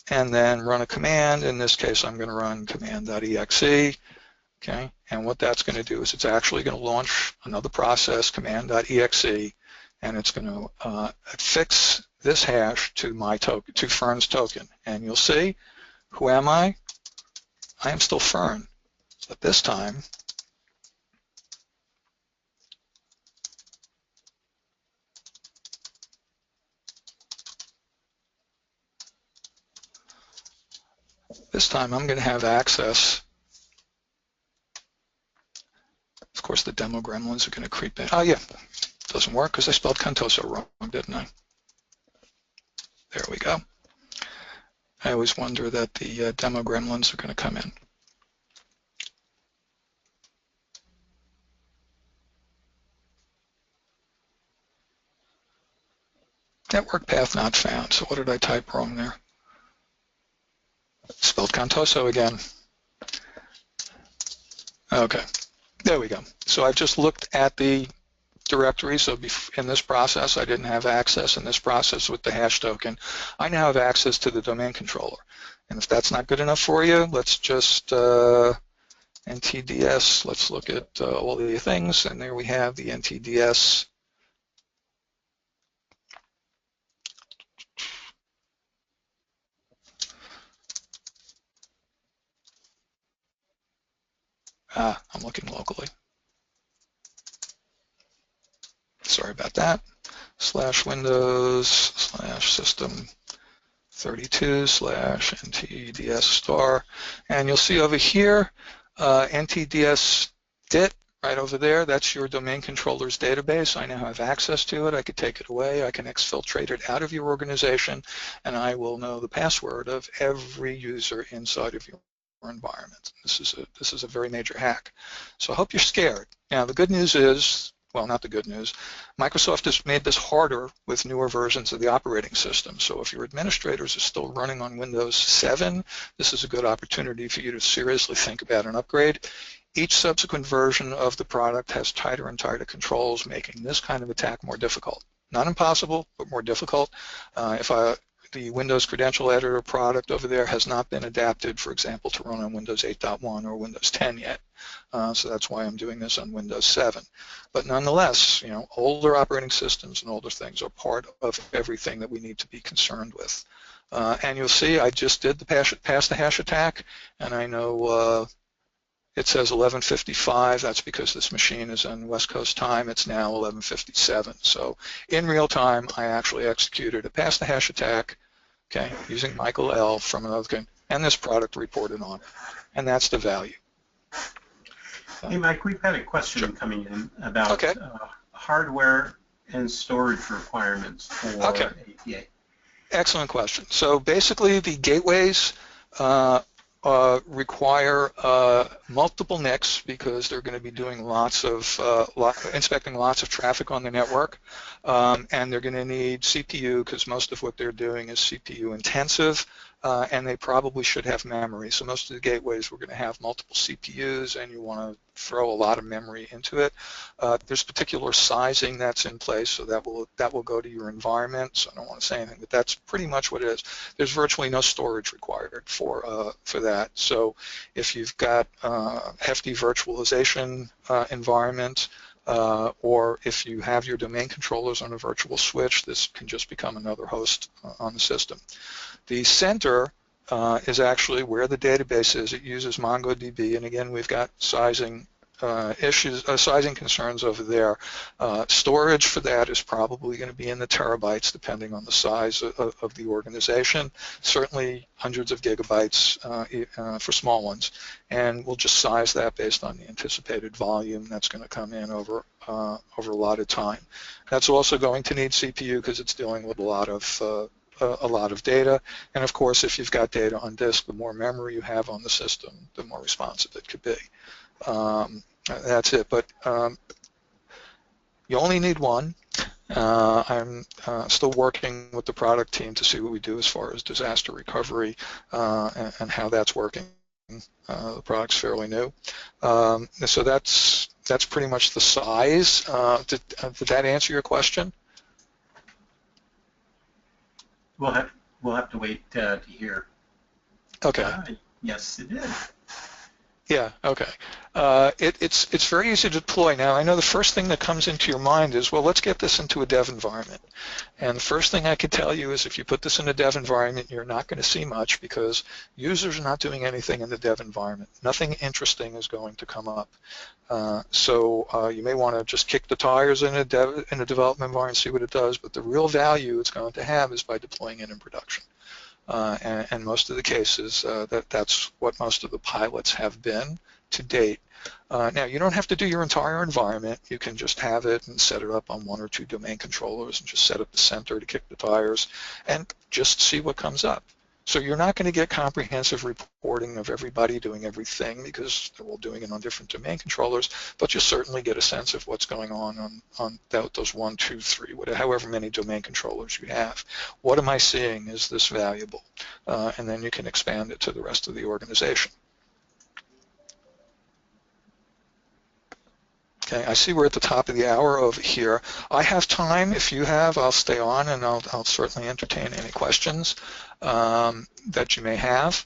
and then run a command. In this case, I'm going to run command.exe. Okay, and what that's going to do is it's actually going to launch another process, command.exe, and it's going to affix this hash to my token, to Fern's token. And you'll see, who am I? I am still Fern. So this time, I'm going to have access. Of course, the demo gremlins are going to creep in. Oh, yeah, doesn't work because I spelled Contoso wrong, didn't I? There we go. I always wonder that the demo gremlins are going to come in. Network path not found. So what did I type wrong there? Spelled Contoso again. Okay, there we go. So I've just looked at the directory. So in this process, I didn't have access. In this process with the hash token, I now have access to the domain controller. And if that's not good enough for you, let's just NTDS. Let's look at all the things. And there we have the NTDS. I'm looking locally. Sorry about that. /Windows/system 32/ntds star, and you'll see over here ntds dit right over there. That's your domain controller's database. I now have access to it. I could take it away. I can exfiltrate it out of your organization, and I will know the password of every user inside of your environment. This is a very major hack. So I hope you're scared. Now the good news is, well, not the good news, Microsoft has made this harder with newer versions of the operating system. So if your administrators are still running on Windows 7, this is a good opportunity for you to seriously think about an upgrade. Each subsequent version of the product has tighter and tighter controls, making this kind of attack more difficult. Not impossible, but more difficult. The Windows Credential Editor product over there has not been adapted, for example, to run on Windows 8.1 or Windows 10 yet. So that's why I'm doing this on Windows 7. But nonetheless, older operating systems and older things are part of everything that we need to be concerned with. And you'll see I just did the pass the hash attack, and I know it says 11:55. That's because this machine is on West Coast time. It's now 11:57. So in real time, I actually executed a pass the hash attack, okay, using Michael L. from another thing, and this product reported on it. And that's the value. Hey, Mike, we've had a question Sure. coming in about hardware and storage requirements for APA. Excellent question. So basically, the gateways require multiple NICs because they're going to be doing inspecting lots of traffic on the network, and they're going to need CPU because most of what they're doing is CPU intensive, and they probably should have memory. So most of the gateways we're going to have multiple CPUs, and you want to throw a lot of memory into it. There's particular sizing that's in place, so that will go to your environment. So I don't want to say anything, but that's pretty much what it is. There's virtually no storage required for that. So if you've got hefty virtualization environment, or if you have your domain controllers on a virtual switch, this can just become another host on the system. The center is actually where the database is. It uses MongoDB, and again, we've got sizing sizing concerns over there. Storage for that is probably going to be in the terabytes, depending on the size of the organization. Certainly hundreds of gigabytes for small ones, and we'll just size that based on the anticipated volume that's going to come in over a lot of time. That's also going to need CPU because it's dealing with a lot of data, and of course, if you've got data on disk, the more memory you have on the system, the more responsive it could be. That's it, but you only need one. I'm still working with the product team to see what we do as far as disaster recovery and how that's working. The product's fairly new. So that's pretty much the size. Did that answer your question? We'll have to wait to hear. Okay. Yes, it did. Yeah, okay. It's very easy to deploy. Now, I know the first thing that comes into your mind is, well, let's get this into a dev environment. And the first thing I can tell you is if you put this in a dev environment, you're not going to see much because users are not doing anything in the dev environment. Nothing interesting is going to come up. So you may want to just kick the tires in a development environment, see what it does, but the real value it's going to have is by deploying it in production. And most of the cases, that's what most of the pilots have been to date. Now, you don't have to do your entire environment. You can just have it and set it up on one or two domain controllers and just set up the center to kick the tires and just see what comes up. So you're not going to get comprehensive reporting of everybody doing everything because they're all doing it on different domain controllers, but you'll certainly get a sense of what's going on those 1, 2, 3, however many domain controllers you have. What am I seeing? Is this valuable? And then you can expand it to the rest of the organization. Okay, I see we're at the top of the hour over here. I have time. If you have, I'll stay on and I'll certainly entertain any questions that you may have.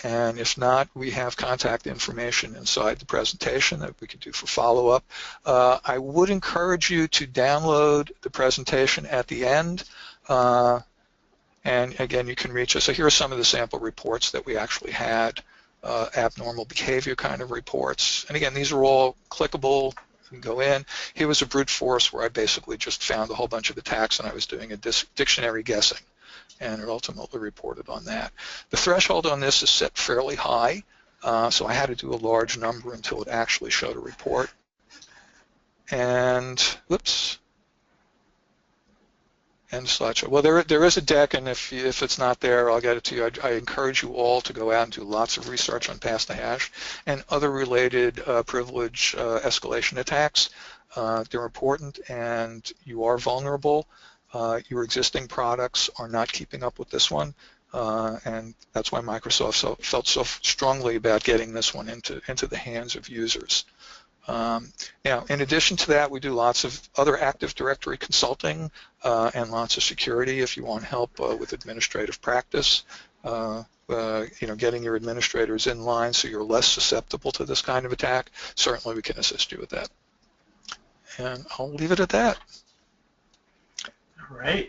And if not, we have contact information inside the presentation that we could do for follow-up. I would encourage you to download the presentation at the end. And again, you can reach us. So here are some of the sample reports that we actually had, abnormal behavior kind of reports. And again, these are all clickable. You can go in. Here was a brute force where I basically just found a whole bunch of attacks and I was doing a dictionary guessing. and it ultimately reported on that. The threshold on this is set fairly high, so I had to do a large number until it actually showed a report. And, whoops, and such. Well, there is a deck, and if it's not there, I'll get it to you. I encourage you all to go out and do lots of research on pass the hash and other related privilege escalation attacks. They're important, and you are vulnerable. Your existing products are not keeping up with this one, and that's why Microsoft felt so strongly about getting this one into the hands of users. Now, in addition to that, we do lots of other Active Directory consulting and lots of security if you want help with administrative practice. Getting your administrators in line so you're less susceptible to this kind of attack. Certainly, we can assist you with that. And I'll leave it at that. All right.